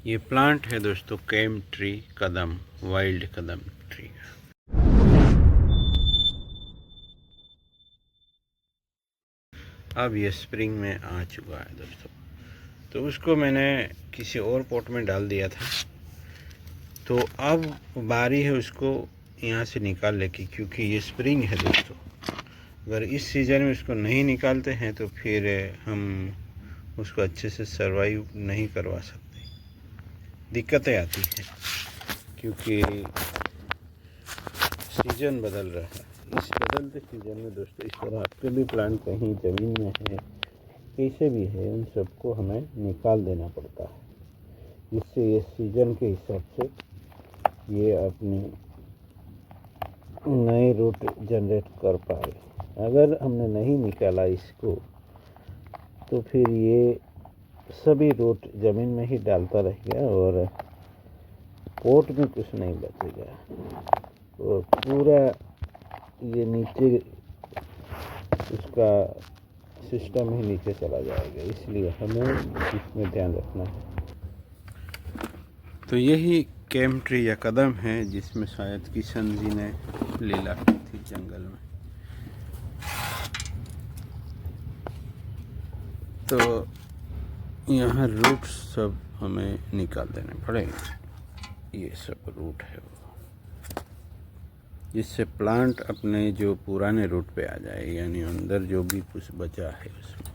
ये प्लांट है दोस्तों केम ट्री कदम, वाइल्ड कदम ट्री। अब ये स्प्रिंग में आ चुका है दोस्तों, तो उसको मैंने किसी और पॉट में डाल दिया था। तो अब बारी है उसको यहाँ से निकालने की, क्योंकि ये स्प्रिंग है दोस्तों। अगर इस सीज़न में उसको नहीं निकालते हैं तो फिर हम उसको अच्छे से सरवाइव नहीं करवा सकते, दिक्कतें आती हैं, क्योंकि सीज़न बदल रहा है। इस बदलते सीज़न में दोस्तों इस तरह आपके भी प्लांट कहीं ज़मीन में है, कैसे भी है, उन सबको हमें निकाल देना पड़ता है, जिससे ये सीज़न के हिसाब से ये अपनी नए रूट जनरेट कर पाए। अगर हमने नहीं निकाला इसको तो फिर ये सभी रूट ज़मीन में ही डालता रहेगा और पोट में कुछ नहीं बचेगा और पूरा ये नीचे उसका सिस्टम ही नीचे चला जाएगा। इसलिए हमें इसमें ध्यान रखना है। तो यही केम ट्री या कदम है जिसमें शायद किशन जी ने लीला की थी जंगल में। तो यहाँ रूट सब हमें निकाल देने पड़ेंगे। ये सब रूट है वो, जिससे प्लांट अपने जो पुराने रूट पे आ जाए, यानी अंदर जो भी कुछ बचा है उसमें।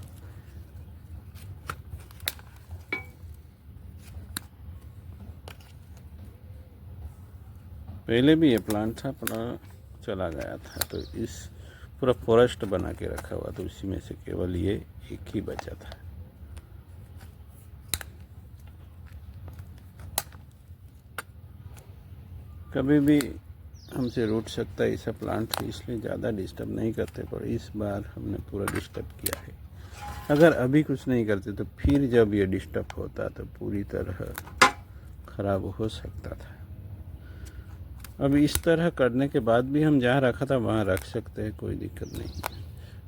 पहले भी ये प्लांट था, पर चला गया था, तो इस पूरा फॉरेस्ट बना के रखा हुआ, तो उसी में से केवल ये एक ही बचा था। कभी भी हमसे रूट सकता है ऐसा प्लांट है, इसलिए ज़्यादा डिस्टर्ब नहीं करते, पर इस बार हमने पूरा डिस्टर्ब किया है। अगर अभी कुछ नहीं करते तो फिर जब ये डिस्टर्ब होता तो पूरी तरह ख़राब हो सकता था। अब इस तरह करने के बाद भी हम जहाँ रखा था वहाँ रख सकते हैं, कोई दिक्कत नहीं,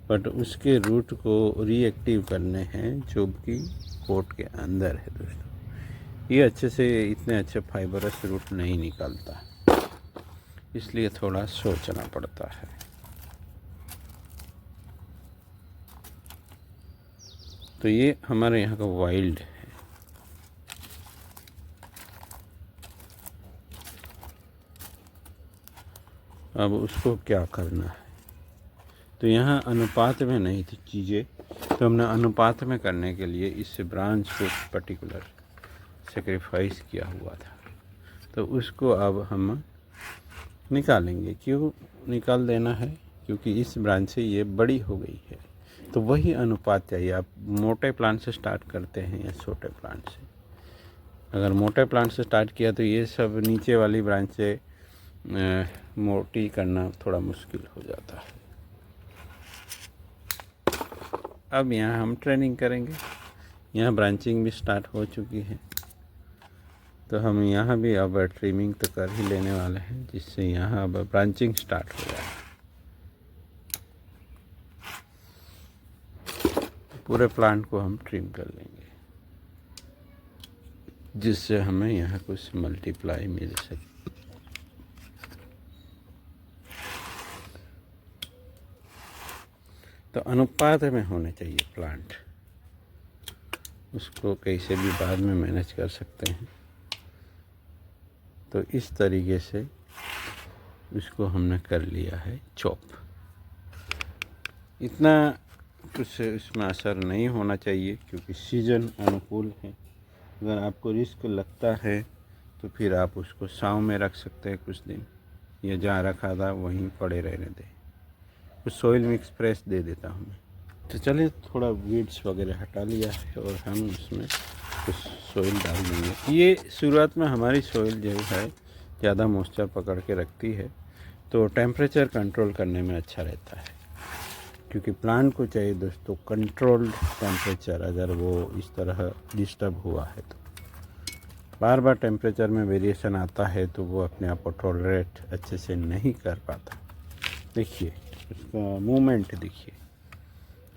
बट उसके रूट को रीएक्टिव करने हैं जो कि पोट के अंदर है दोस्तों। ये अच्छे से इतने अच्छे फाइबरस रूट नहीं निकालता, इसलिए थोड़ा सोचना पड़ता है। तो ये हमारे यहाँ का वाइल्ड है। अब उसको क्या करना है, तो यहाँ अनुपात में नहीं थी चीज़ें, तो हमने अनुपात में करने के लिए इस ब्रांच को पर्टिकुलर सेक्रीफाइस किया हुआ था। तो उसको अब हम निकालेंगे। क्यों निकाल देना है, क्योंकि इस ब्रांच से ये बड़ी हो गई है, तो वही अनुपात चाहिए। आप मोटे प्लांट से स्टार्ट करते हैं या छोटे प्लांट से। अगर मोटे प्लांट से स्टार्ट किया तो ये सब नीचे वाली ब्रांच से मोटी करना थोड़ा मुश्किल हो जाता है। अब यहाँ हम ट्रेनिंग करेंगे। यहाँ ब्रांचिंग भी स्टार्ट हो चुकी है, तो हम यहाँ भी अब ट्रिमिंग तो कर ही लेने वाले हैं, जिससे यहाँ अब ब्रांचिंग स्टार्ट हो जाए। पूरे प्लांट को हम ट्रिम कर लेंगे, जिससे हमें यहाँ कुछ मल्टीप्लाई मिल सके। तो अनुपात में होने चाहिए प्लांट, उसको कैसे भी बाद में मैनेज कर सकते हैं। तो इस तरीके से उसको हमने कर लिया है चॉप। इतना कुछ इसमें असर नहीं होना चाहिए, क्योंकि सीज़न अनुकूल है। अगर आपको रिस्क लगता है तो फिर आप उसको छांव में रख सकते हैं कुछ दिन, या जहाँ रखा था वहीं पड़े रहने दें। कुछ सोइल मिक्स फ्रेश दे देता हूँ मैं। तो चलिए थोड़ा वीड्स वगैरह हटा लिया है और हम उसमें कुछ सोइल डाल देंगे। ये शुरुआत में हमारी सोइल जो है ज़्यादा मॉइस्चर पकड़ के रखती है, तो टेम्परेचर कंट्रोल करने में अच्छा रहता है, क्योंकि प्लांट को चाहिए दोस्तों कंट्रोल्ड टेम्परेचर। अगर वो इस तरह डिस्टर्ब हुआ है तो बार बार टेम्परेचर में वेरिएशन आता है, तो वो अपने आप को टॉलरेट अच्छे से नहीं कर पाता। देखिए उसका मूवमेंट देखिए,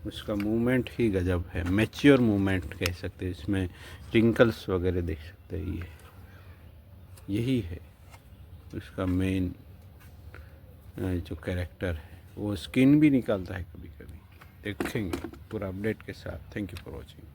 उसका मूवमेंट ही गजब है, मैच्योर मूवमेंट कह सकते हैं। इसमें रिंकल्स वगैरह देख सकते हैं। यही है उसका मेन जो कैरेक्टर है। वो स्किन भी निकालता है कभी कभी, देखेंगे पूरा अपडेट के साथ। Thank you for watching.